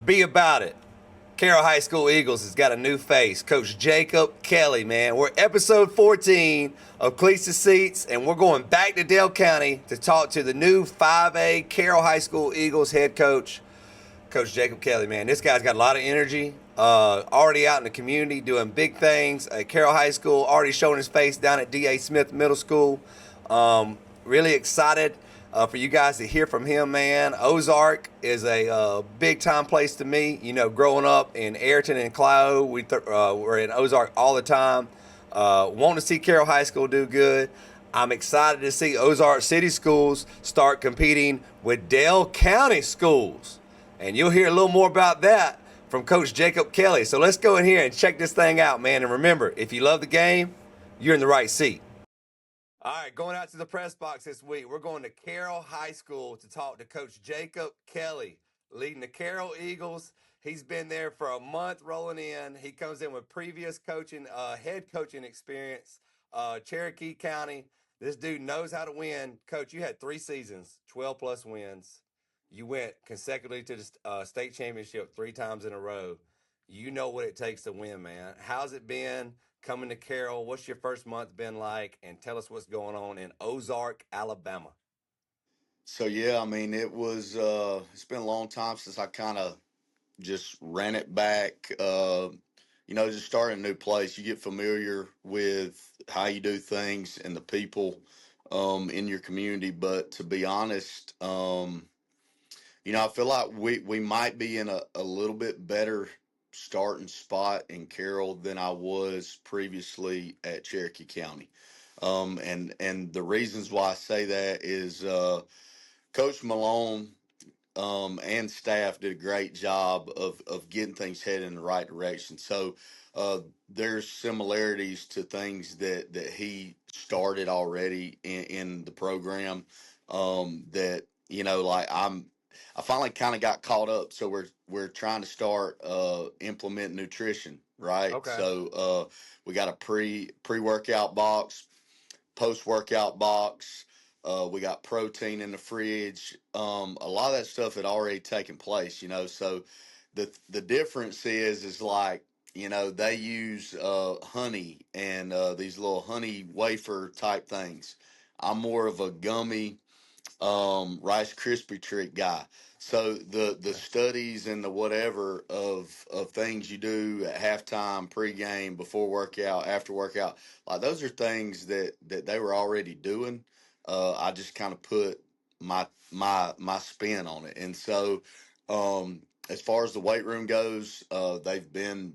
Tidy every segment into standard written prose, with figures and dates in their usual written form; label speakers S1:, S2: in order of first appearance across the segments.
S1: Be about it. Carroll High School Eagles has got a new face, Coach Jacob Kelley, man. We're episode 14 of Cleats to Seats, and we're going back to Dale County to talk to the new 5A Carroll High School Eagles head coach, Coach Jacob Kelley, man. This guy's got a lot of energy, already out in the community doing big things at Carroll High School, already showing his face down at D.A. Smith Middle School. Really excited for you guys to hear from him, man. Ozark is a big time place to me. You know, growing up in Ayrton and Clio, we're in Ozark all the time. Want to see Carroll High School do good. I'm excited to see Ozark City Schools start competing with Dale County schools. And you'll hear a little more about that from Coach Jacob Kelley. So let's go in here and check this thing out, man. And remember, if you love the game, you're in the right seat. All right, going out to the press box this week, we're going to Carroll High School to talk to Coach Jacob Kelley, leading the Carroll Eagles. He's been there for a month rolling in. He comes in with previous coaching, head coaching experience, Cherokee County. This dude knows how to win. Coach, you had 3 seasons, 12 plus wins. You went consecutively to the state championship 3 times in a row. You know what it takes to win, man. How's it been coming to Carroll? What's your first month been like? And tell us what's going on in Ozark, Alabama.
S2: So yeah, I mean it's been a long time since I kind of just ran it back. Just starting a new place, you get familiar with how you do things and the people in your community. But to be honest, I feel like we might be in a little bit better starting spot in Carroll than I was previously at Cherokee County. And the reasons why I say that is Coach Malone and staff did a great job of getting things headed in the right direction. So uh, there's similarities to things that he started already in the program that like I finally kind of got caught up. So we're trying to start implement nutrition, right?
S1: Okay.
S2: So we got a pre workout box, post workout box. We got protein in the fridge. A lot of that stuff had already taken place, So the difference is like they use honey and these little honey wafer type things. I'm more of a gummy Rice Krispie treat guy. So the
S1: Okay.
S2: studies and the whatever of things you do at halftime, pregame, before workout, after workout, like those are things that they were already doing. I just kind of put my spin on it, and so as far as the weight room goes, they've been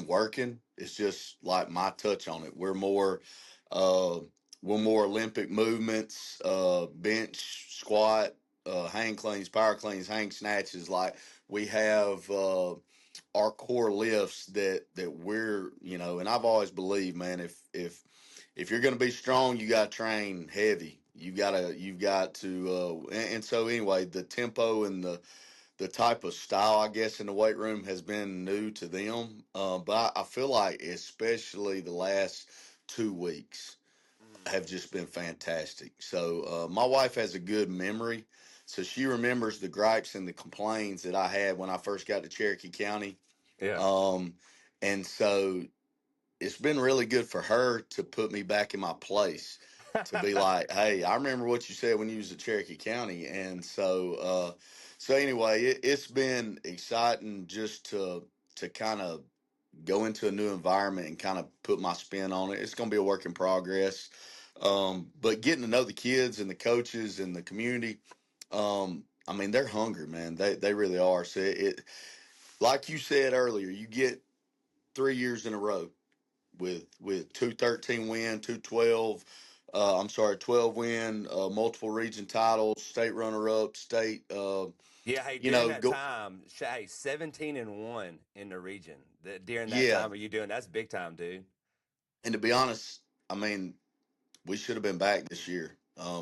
S2: working. It's just like my touch on it. Uh, we're more Olympic movements, bench, squat, hang cleans, power cleans, hang snatches. Like we have our core lifts that we're and I've always believed, man, if you're going to be strong, you got to train heavy. You've got to and so anyway, the tempo and the type of style, I guess, in the weight room has been new to them. But I feel like, especially the last 2 weeks, have just been fantastic. So my wife has a good memory, so she remembers the gripes and the complaints that I had when I first got to Cherokee County.
S1: Yeah.
S2: Um, and so it's been really good for her to put me back in my place, to be like, hey, I remember what you said when you was at Cherokee County. And so anyway, it's been exciting just to kind of go into a new environment and kind of put my spin on it. It's going to be a work in progress. But getting to know the kids and the coaches and the community, I mean, they're hungry, man. They really are. So like you said earlier, you get 3 years in a row with 213 win, 212. I'm sorry, 12 win, multiple region titles, state runner up, state.
S1: Yeah, hey,
S2: You
S1: during
S2: know,
S1: that
S2: go
S1: time, hey, 17-1 in the region. During that
S2: yeah.
S1: time, are you doing that's big time, dude?
S2: And to be honest, I mean, we should have been back this year.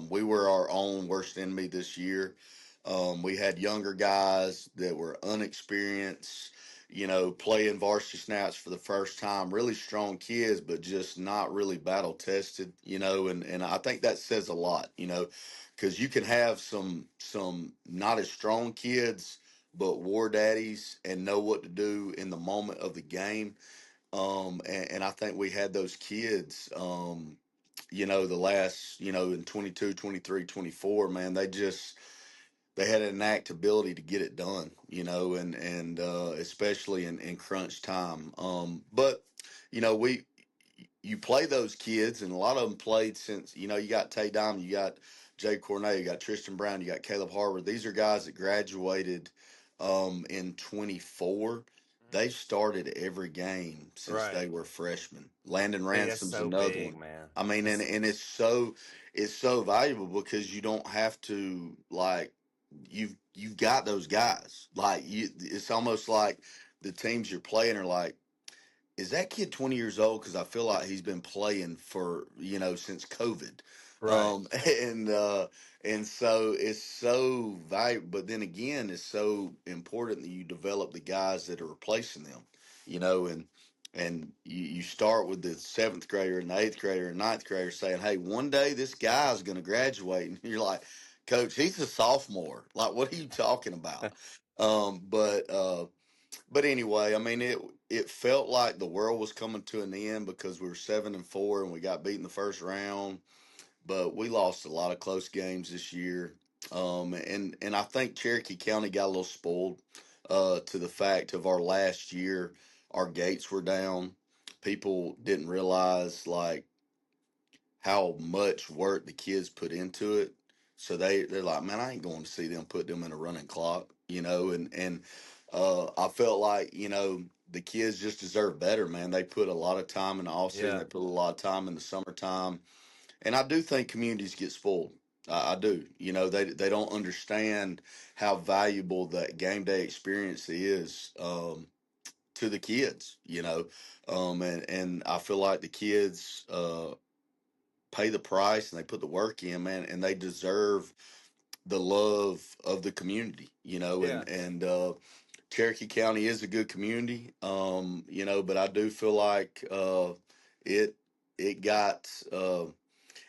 S2: We were our own worst enemy this year. We had younger guys that were unexperienced, playing varsity snaps for the first time. Really strong kids, but just not really battle tested, and I think that says a lot, because you can have some not as strong kids, but war daddies and know what to do in the moment of the game. And I think we had those kids, the last, in 22, 23, 24, man, they had an innate ability to get it done, and especially in crunch time. But you play those kids, and a lot of them played since you got Tay Diamond, you got Jay Cornet, you got Tristan Brown, you got Caleb Harvard. These are guys that graduated in 24. They've started every game since
S1: Right.
S2: they were freshmen. Landon
S1: Hey, that's
S2: Ransom's
S1: so
S2: another
S1: big,
S2: one.
S1: man.
S2: I mean, and
S1: That's
S2: and it's so valuable because you don't have to like you've got those guys. Like it's almost like the teams you're playing are like, is that kid 20 years old? Because I feel like he's been playing for since COVID,
S1: right.
S2: and so it's so valuable. But then again, it's so important that you develop the guys that are replacing them, and you start with the seventh grader and the eighth grader and ninth grader saying, "Hey, one day this guy's going to graduate," and you're like, "Coach, he's a sophomore. Like, what are you talking about?" But anyway, I mean it felt like the world was coming to an end because we were 7-4 and we got beat in the first round. But we lost a lot of close games this year. And I think Cherokee County got a little spoiled to the fact of our last year, our gates were down. People didn't realize like how much work the kids put into it. So they're like, man, I ain't going to see them put them in a running clock, and I felt like, the kids just deserve better, man. They put a lot of time in the off season.
S1: Yeah.
S2: They put a lot of time in the summertime. And I do think communities get spoiled. I do. They don't understand how valuable that game day experience is to the kids, and I feel like the kids, pay the price and they put the work in, man, and they deserve the love of the community,
S1: Yeah.
S2: and Cherokee County is a good community, but I do feel like it it got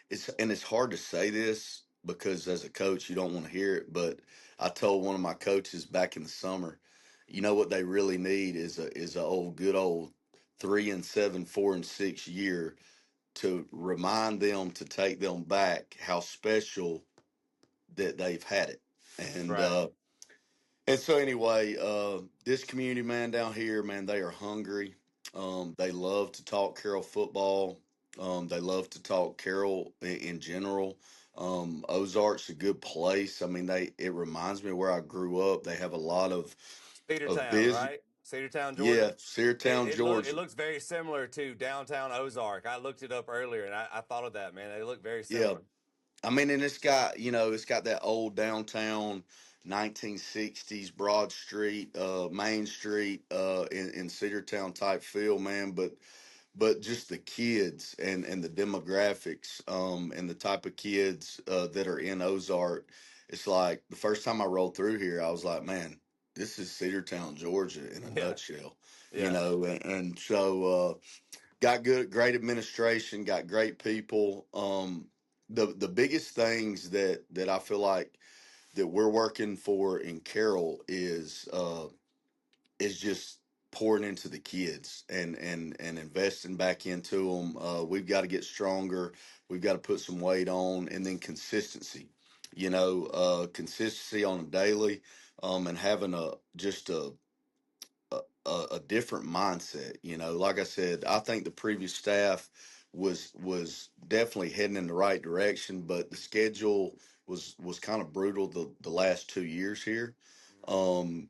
S2: it's hard to say this because as a coach you don't want to hear it, but I told one of my coaches back in the summer, what they really need is a old good old 3-7, 4-6 year to remind them to take them back how special that they've had it. And
S1: Right.
S2: uh and so anyway, this community, man, down here, man, they are hungry. They love to talk Carroll football. They love to talk Carroll in general. Ozark's a good place. I mean, it reminds me of where I grew up. They have a lot of
S1: Cedartown,
S2: business.
S1: right? Cedartown,
S2: Yeah,
S1: Georgia.
S2: Seartown,
S1: It
S2: Georgia.
S1: looks very similar to downtown Ozark. I looked it up earlier, and I thought of that, man. They look very
S2: Yeah,
S1: similar.
S2: I mean, and it's got that old downtown 1960s Broad Street, Main Street, in Cedartown type feel, man. But just the kids and the demographics, and the type of kids that are in Ozark. It's like the first time I rolled through here, I was like, man, this is Cedartown, Georgia in a
S1: Yeah.
S2: nutshell,
S1: Yeah.
S2: and so. Got great administration, got great people. The biggest things that I feel like that we're working for in Carroll is just pouring into the kids and investing back into them. We've got to get stronger. We've got to put some weight on, and then consistency. Consistency on a daily, and having a different mindset. Like I said, I think the previous staff was definitely heading in the right direction, but the schedule was kind of brutal the last 2 years here. And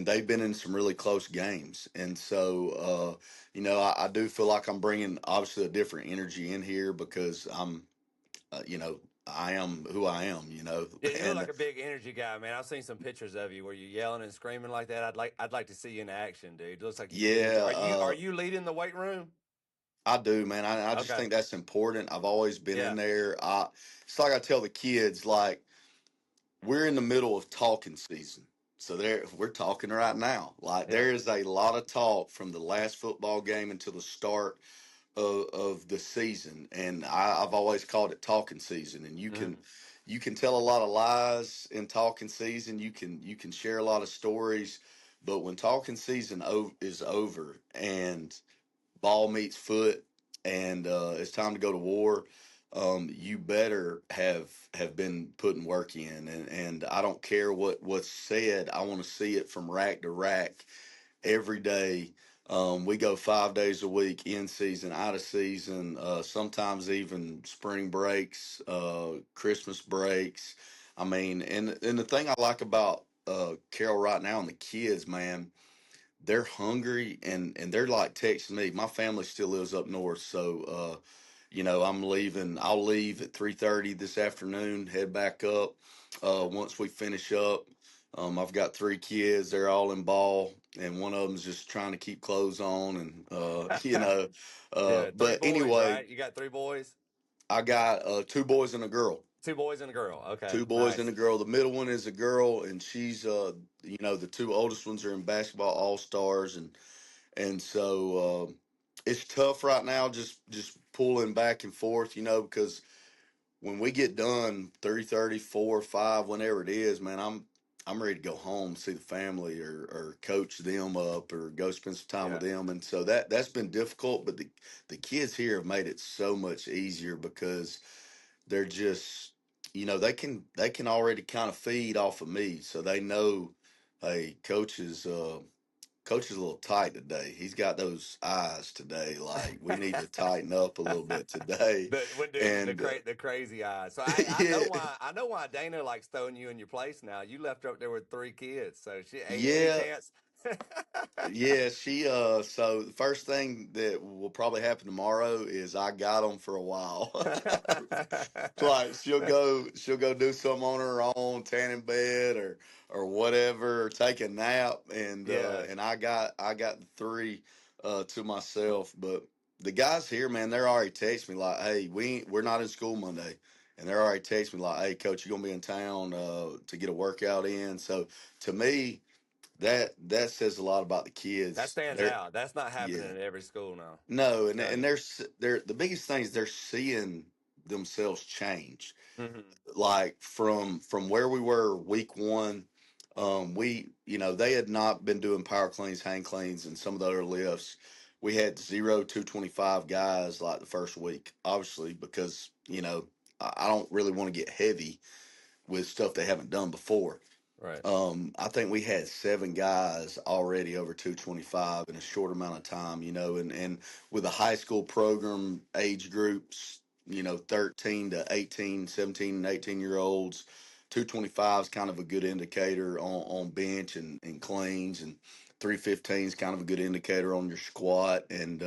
S2: they've been in some really close games, and so I do feel like I'm bringing obviously a different energy in here because I am who I am,
S1: Yeah, you look like
S2: and
S1: a big energy guy, man. I've seen some pictures of you where you're yelling and screaming like that. I'd like to see you in action, dude. It looks like you get energy.
S2: yeah,
S1: Are you leading the weight room?
S2: I do, man. I just
S1: Okay.
S2: think that's important. I've always been in
S1: Yeah.
S2: there. It's like I tell the kids, like we're in the middle of talking season, so we're talking right now. Like
S1: Yeah.
S2: there is a lot of talk from the last football game until the start of the season, and I've always called it talking season. And you
S1: Hmm.
S2: can you can tell a lot of lies in talking season. You can share a lot of stories, but when talking season is over and ball meets foot and it's time to go to war, you better have been putting work in, and I don't care what's said. I want to see it from rack to rack every day. We go 5 days a week, in season, out of season, sometimes even spring breaks, Christmas breaks. I mean, and the thing I like about Carroll right now and the kids, man, they're hungry and they're like texting me. My family still lives up north, so I'm leaving. I'll leave at 3:30 this afternoon. Head back up once we finish up. I've got three kids. They're all in ball, and one of them's just trying to keep clothes on, and
S1: Yeah, three
S2: But
S1: boys,
S2: anyway,
S1: right? You got three boys?
S2: I got two boys and a girl.
S1: Two boys and a girl. Okay,
S2: Two boys and a
S1: nice.
S2: girl. The middle one is a girl, and she's the two oldest ones are in basketball all stars, and so it's tough right now, just pulling back and forth, because when we get done 3:30, 4, 5, whenever it is, man, I'm ready to go home, see the family, or coach them up, or go spend some time with
S1: Yeah.
S2: them. And so that's been difficult, but the kids here have made it so much easier because they're just, they can already kind of feed off of me, so they know, hey, Coach is a little tight today. He's got those eyes today. Like, we need to tighten up a little bit today.
S1: The
S2: And
S1: the crazy eyes. So I know
S2: yeah,
S1: why Dana likes throwing you in your place now. You left her up there with three kids. So she any
S2: yeah,
S1: chance?
S2: yeah. So the first thing that will probably happen tomorrow is I got them for a while. Like, she'll go do something on her own, tan in bed or whatever, or take a nap,
S1: Yeah.
S2: and I got the three to myself. But the guys here, man, they're already texting me like, hey, we're not in school Monday, and they're already texting me like, hey, coach, you gonna be in town to get a workout in. So to me, that says a lot about the
S1: That
S2: kids.
S1: stands
S2: They're
S1: out. That's not happening
S2: Yeah.
S1: in every school now.
S2: No,
S1: I'm
S2: and
S1: telling you.
S2: they're the biggest thing is they're seeing themselves change,
S1: Hmm.
S2: like from where we were week one. They had not been doing power cleans, hang cleans, and some of the other lifts. We had 225 guys like the first week, obviously, because I don't really want to get heavy with stuff they haven't done before.
S1: Right.
S2: I think we had seven guys already over 225 in a short amount of time, and with the high school program age groups, 13 to 18, 17 and 18 year olds, 225 is kind of a good indicator on bench and cleans, and 315 is kind of a good indicator on your squat. And,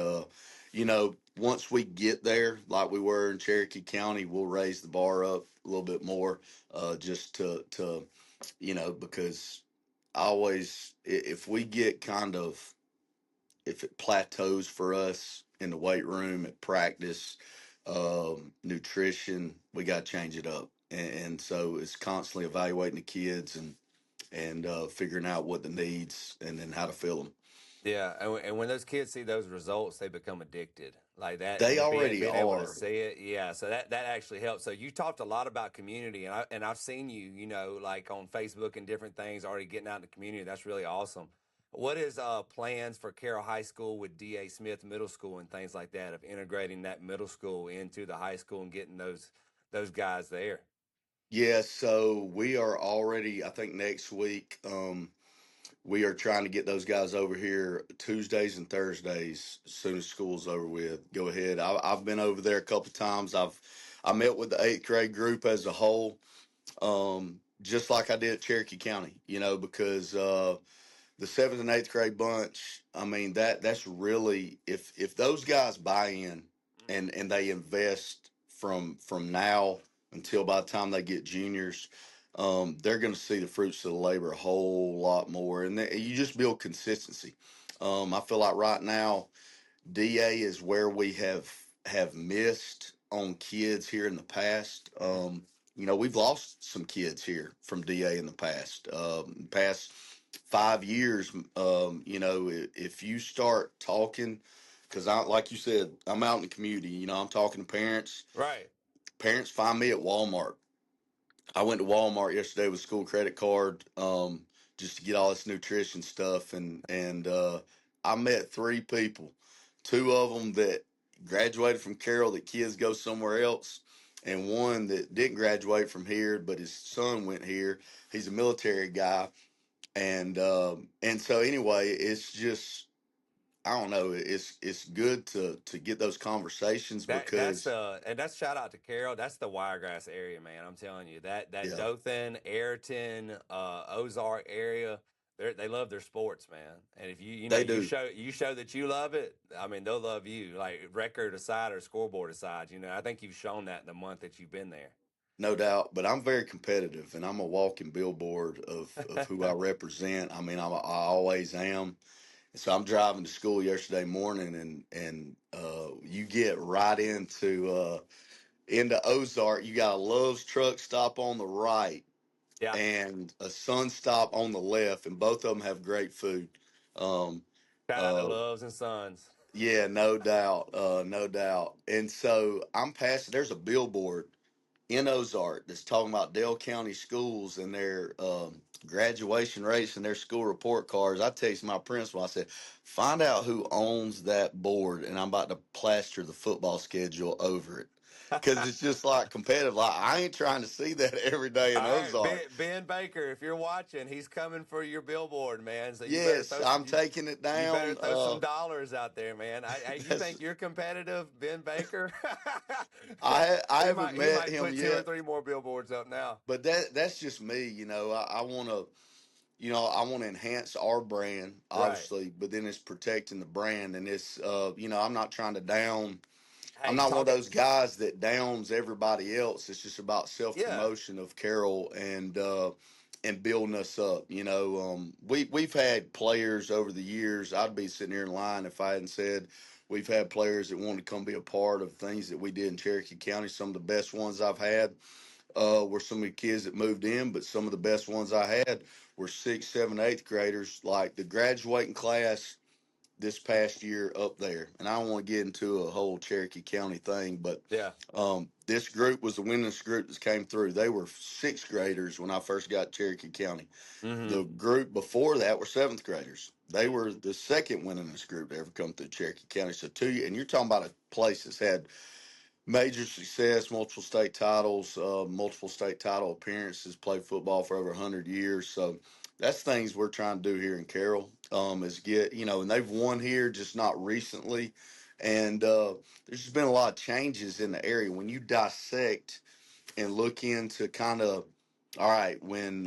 S2: once we get there, like we were in Cherokee County, we'll raise the bar up a little bit more, just to because I always, if we get if it plateaus for us in the weight room, at practice, nutrition, we got to change it up. And so it's constantly evaluating the kids and figuring out what the needs and then how to fill them.
S1: Yeah, and when those kids see those results, they become addicted like that,
S2: They
S1: and
S2: already
S1: being able to
S2: are.
S1: see it, yeah. So that actually helps. So you talked a lot about community, and I've seen you, like on Facebook and different things, already getting out in the community. That's really awesome. What is plans for Carroll High School with D.A. Smith Middle School and things like that of integrating that middle school into the high school and getting those guys there?
S2: Yeah, so we are already, I think next week, we are trying to get those guys over here Tuesdays and Thursdays as soon as school's over with. Go ahead. I've been over there a couple of times. I met with the eighth grade group as a whole, just like I did at Cherokee County, because the seventh and eighth grade bunch. I mean, that's really, if those guys buy in and they invest from now until by the time they get juniors, they're going to see the fruits of the labor a whole lot more, and you just build consistency. I feel like right now DA is where we have missed on kids here in the past. We've lost some kids here from DA in the past. Past 5 years, if you start talking, because like you said, I'm out in the community. I'm talking to parents.
S1: Right.
S2: Parents find me at Walmart I went to Walmart yesterday with school credit card, just to get all this nutrition stuff, and I met three people, two of them that graduated from Carroll that kids go somewhere else, and one that didn't graduate from here, but his son went here. He's a military guy, and so anyway, it's just I don't know. It's good to get those conversations
S1: That's
S2: because
S1: and that's shout out to Carroll. That's the Wiregrass area, man. I'm telling you that
S2: yeah,
S1: Dothan, Ayrton, Ozark area, they love their sports, man. And if
S2: they do.
S1: you show that you love it, I mean they'll love you. Like record aside or scoreboard aside, I think you've shown that in the month that you've been there.
S2: No doubt, but I'm very competitive, and I'm a walking billboard of who I represent. I mean, I always am. And so I'm driving to school yesterday morning, and you get right into Ozark. You got a Love's truck stop on the right
S1: Yeah,
S2: and a Sun stop on the left, and both of them have great food. Um,
S1: shout out to
S2: uh,
S1: Loves and Sons.
S2: yeah, no doubt, no doubt. And so I'm passing. There's a billboard in Ozark that's talking about Dale County schools and their graduation rates and their school report cards. I text my principal. I said, "Find out who owns that board, and I'm about to plaster the football schedule over it because it's just like competitive. Like I ain't trying to see that every day in
S1: All right,
S2: Ozark.
S1: Ben Baker, if you're watching, he's coming for your billboard, man. So
S2: Yes, I'm taking it
S1: you better
S2: down.
S1: throw some dollars out there, man. You
S2: That's
S1: think you're competitive, Ben Baker?
S2: I haven't
S1: He
S2: met
S1: might
S2: him
S1: put two or
S2: yet,
S1: three more billboards up now.
S2: but that's just me. I want to. I want to enhance our brand,
S1: Right.
S2: obviously, but then it's protecting the brand. And I'm not trying to down, I'm
S1: Hey,
S2: not one of
S1: talk it.
S2: those guys that downs everybody else. It's just about self
S1: Yeah.
S2: promotion of Carroll and building us up. We've had players over the years. I'd be sitting here in line if I hadn't said we've had players that wanted to come be a part of things that we did in Cherokee County. Some of the best ones I've had were some of the kids that moved in, but some of the best ones I had were sixth, seventh, eighth graders, like the graduating class this past year up there. And I don't want to get into a whole Cherokee County thing, but
S1: Yeah.
S2: this group was the winningest group that came through. They were sixth graders when I first got Cherokee County.
S1: Mm-hmm.
S2: The group before that were seventh graders. They were the second winningest group to ever come through Cherokee County. So and you're talking about a place that's had major success, multiple state titles, multiple state title appearances, played football for over 100 years. So that's things we're trying to do here in Carroll, is get, and they've won here, just not recently. And there's just been a lot of changes in the area. When you dissect and look into kind of, all right, when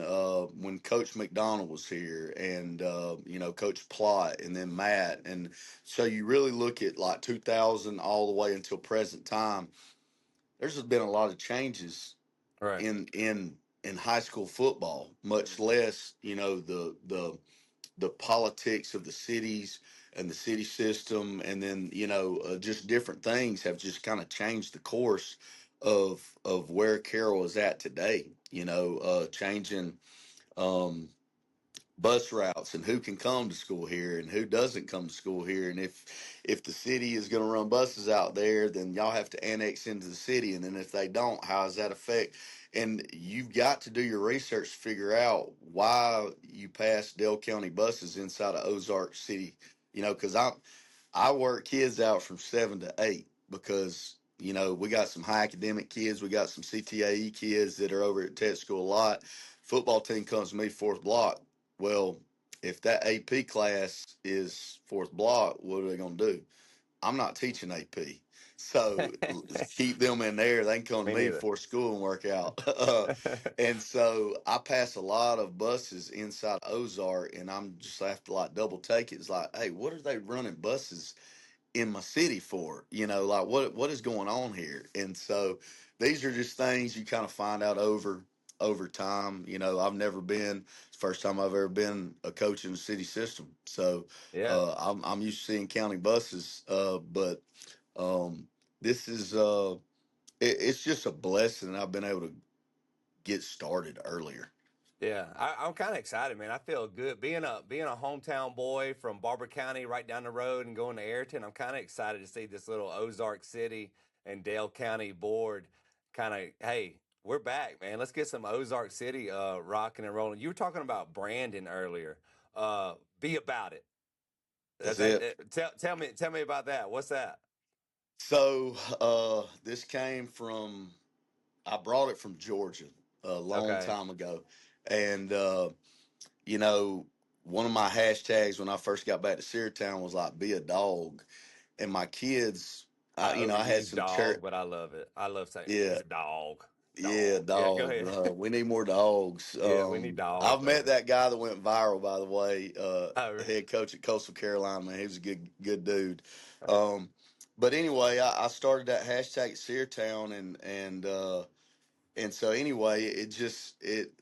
S2: Coach McDonald was here, and Coach Plott, and then Matt, and so you really look at like 2000 all the way until present time. There's just been a lot of changes
S1: Right.
S2: in high school football, much less the politics of the cities and the city system, and then just different things have just kind of changed the course of where Carroll is at today. Changing um, bus routes and who can come to school here and who doesn't come to school here, and if the city is going to run buses out there, then y'all have to annex into the city, and then if they don't, how does that affect? And you've got to do your research to figure out why you pass Dale County buses inside of Ozark City. Because I work kids out from 7 to 8 because we got some high academic kids, we got some CTAE kids that are over at tech school a lot. Football team comes to me fourth block. Well, if that AP class is fourth block, what are they going to do? I'm not teaching AP. So keep them in there. They can come to
S1: Me
S2: me
S1: neither.
S2: before school and work out. And so I pass a lot of buses inside Ozark, and I'm just have to like double take it. It's like, hey, what are they running buses in my city for? Like what is going on here? And so these are just things you kind of find out over time. I've never been. It's the first time I've ever been a coach in the city system. So
S1: Yeah.
S2: I'm used to seeing county buses, but this is it's just a blessing that I've been able to get started earlier.
S1: Yeah, I'm kind of excited, man. I feel good being a hometown boy from Barber County, right down the road, and going to Ayrton. I'm kind of excited to see this little Ozark City and Dale County board. Kind of, hey, We're back, man. Let's get some Ozark City rocking and rolling. You were talking about Brandon earlier. Be about it.
S2: That's it.
S1: Tell me about that. What's that?
S2: So this came from I brought it from Georgia a long
S1: Okay.
S2: time ago, and you know one of my hashtags when I first got back to Seartown was like "be a dog," and my kids,
S1: I
S2: I had
S1: overuse
S2: some
S1: dog, but I love it. I love saying
S2: yeah.
S1: he's a dog.
S2: Yeah,
S1: Dog. Yeah, go
S2: dog.
S1: ahead.
S2: We need more dogs.
S1: Yeah, we need
S2: I've
S1: dogs
S2: met
S1: over here.
S2: that guy that went viral, by the way.
S1: Oh,
S2: Head coach at Coastal Carolina, man. He was a good dude.
S1: right.
S2: Um, but anyway, I started that hashtag at Seartown, and so anyway, it just it.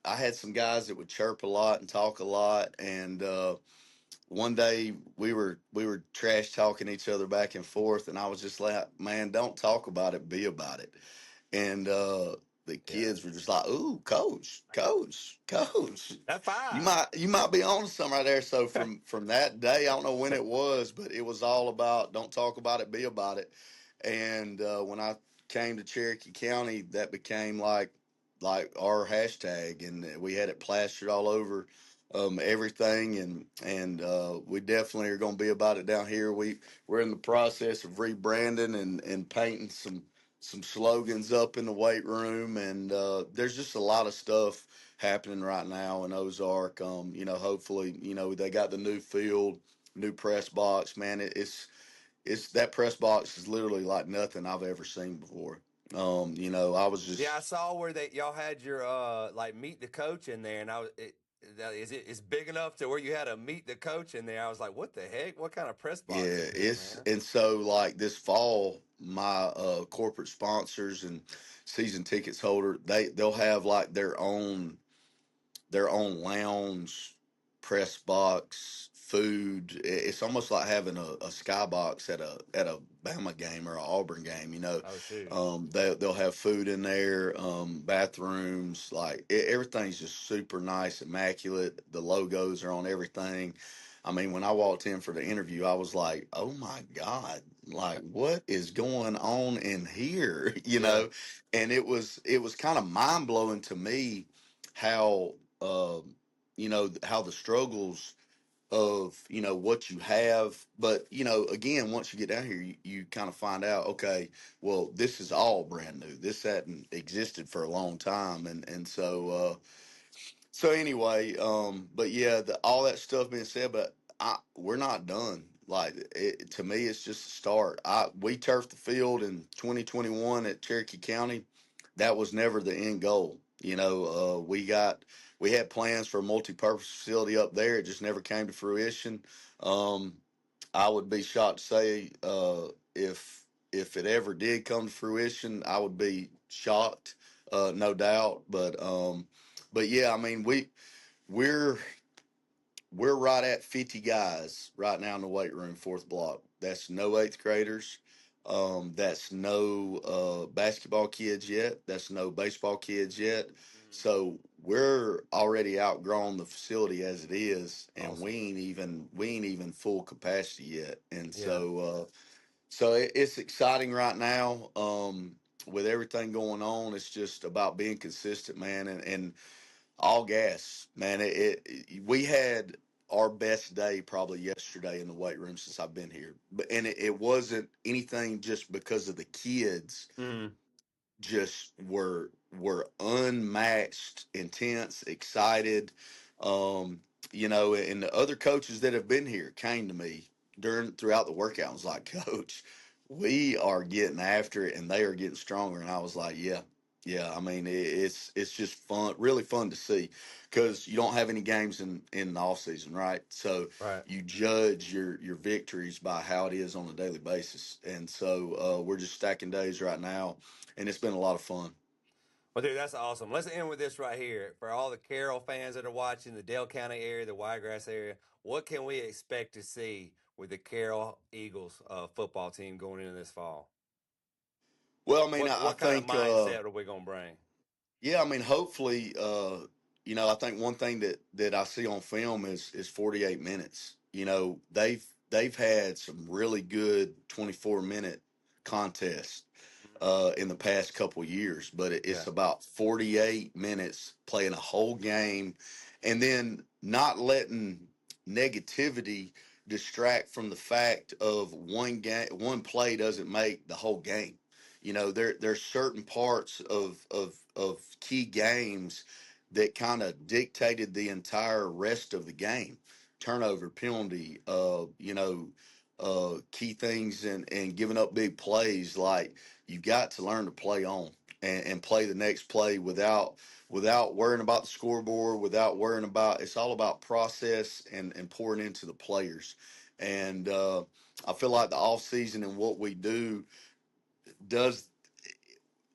S2: I had some guys that would chirp a lot and talk a lot, and one day we were trash talking each other back and forth, and I was just like, man, don't talk about it, be about it. And the
S1: Yeah.
S2: kids were just like, "Ooh, coach,
S1: That's
S2: you
S1: fine.
S2: might be on to something right there." So from that day, I don't know when it was, but it was all about don't talk about it, be about it. And when I came to Cherokee County, that became like our hashtag, and we had it plastered all over everything, and we definitely are going to be about it down here. We're in the process of rebranding and painting some slogans up in the weight room, and there's just a lot of stuff happening right now in Ozark. Hopefully, they got the new field, new press box. Man, it's that press box is literally like nothing I've ever seen before. I was
S1: Yeah, I
S2: just
S1: saw where y'all had your like meet the coach in there, and is big enough to where you had to meet the coach in there. I was like, what the heck? What kind of press box
S2: yeah,
S1: is this,
S2: it's
S1: man?
S2: and so like this fall, my corporate sponsors and season tickets holder, they'll have like their own lounge, press box, food. It's almost like having a skybox at a Bama game or an Auburn game.
S1: Oh shoot.
S2: They'll have food in there, bathrooms, like everything's just super nice, immaculate. The logos are on everything. I mean, when I walked in for the interview, I was like, "Oh my God! Like, what is going on in here?"
S1: Yeah.
S2: And it was kind of mind blowing to me how how the struggles of what you have, but again, once you get down here, you kind of find out, okay, well, this is all brand new. This hadn't existed for a long time, and so anyway, but yeah, all that stuff being said, but we're not done. Like to me, it's just a start. We turfed the field in 2021 at Cherokee County. That was never the end goal. We had plans for a multi-purpose facility up there. It just never came to fruition. Um, I would be shocked to say if it ever did come to fruition, I would be shocked, no doubt. But yeah, I mean we're we're right at 50 guys right now in the weight room, fourth block. That's no eighth graders. That's no basketball kids yet. That's no baseball kids yet.
S1: Mm,
S2: So we're already outgrown the facility as it is, and we
S1: awesome.
S2: ain't even full capacity yet. And
S1: Yeah.
S2: so it's exciting right now. With everything going on, it's just about being consistent, man, and all gas, man. We had our best day probably yesterday in the weight room since I've been here, but it wasn't anything just because of the kids.
S1: Mm,
S2: Just were unmatched, intense, excited. Um, and the other coaches that have been here came to me throughout the workout and was like, "Coach, we are getting after it, and they are getting stronger." And I was like, "Yeah, yeah." I mean, it's just fun, really fun to see, because you don't have any games in the off season, right? So
S1: right.
S2: you judge your victories by how it is on a daily basis, and so we're just stacking days right now, and it's been a lot of fun.
S1: Well, dude, that's awesome. Let's end with this right here. For all the Carroll fans that are watching, the Dale County area, the Wiregrass area, what can we expect to see with the Carroll Eagles football team going into this fall?
S2: Well, I mean, I
S1: What kind of
S2: think,
S1: mindset are we gonna bring?
S2: yeah, I mean, hopefully, I think one thing that I see on film is 48 minutes. They've had some really good 24-minute contests. in the past couple years, but it's
S1: Yeah.
S2: about 48 minutes playing a whole game, and then not letting negativity distract from the fact of one play doesn't make the whole game. There's certain parts of key games that kind of dictated the entire rest of the game. Turnover, penalty, key things, and giving up big plays. Like, you've got to learn to play on and play the next play without worrying about the scoreboard, without worrying about, it's all about process and pouring into the players. And I feel like the off season and what we do does,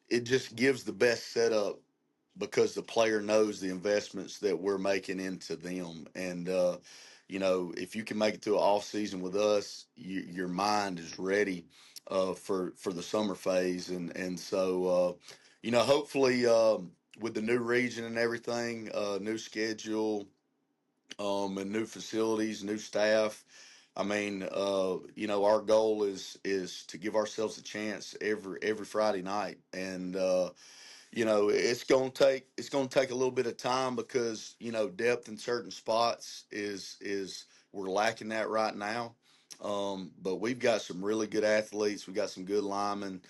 S2: it just gives the best setup because the player knows the investments that we're making into them. And if you can make it through an off season with us, your mind is ready for the summer phase. And so hopefully, with the new region and everything, new schedule, and new facilities, new staff. I mean, our goal is to give ourselves a chance every Friday night. And it's gonna take a little bit of time because depth in certain spots is we're lacking that right now. But we've got some really good athletes. We got some good linemen.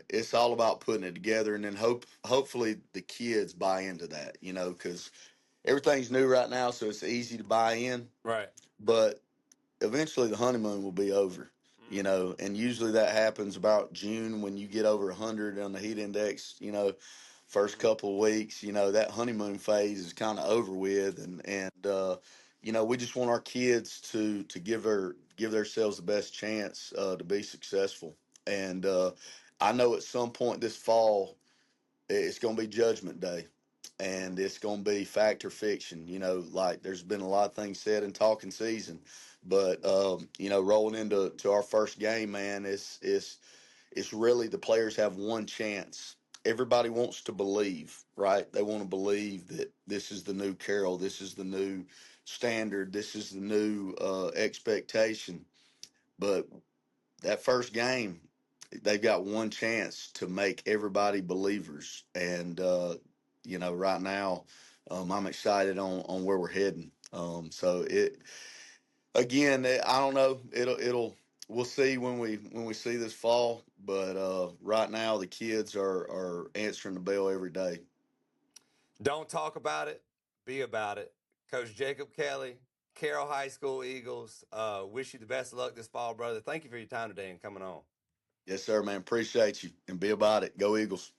S2: It's all about putting it together, and then hopefully the kids buy into that. Because everything's new right now, so it's easy to buy in.
S1: Right.
S2: But eventually the honeymoon will be over, and usually that happens about June when you get over 100 on the heat index. First couple of weeks, that honeymoon phase is kind of over with, and we just want our kids to give themselves the best chance to be successful. And I know at some point this fall it's going to be Judgment Day, and it's going to be fact or fiction. Like, there's been a lot of things said in talking season, but rolling into our first game, man, it's really, the players have one chance. Everybody wants to believe, right? They want to believe that this is the new Carroll, this is the new standard, this is the new expectation. But that first game, they've got one chance to make everybody believers. And right now, I'm excited on where we're heading. So it again, I don't know. We'll see when we see this fall. But right now, the kids are answering the bell every day.
S1: Don't talk about it, be about it. Coach Jacob Kelley, Carroll High School Eagles. Wish you the best of luck this fall, brother. Thank you for your time today and coming on.
S2: Yes, sir, man. Appreciate you, and be about it. Go Eagles.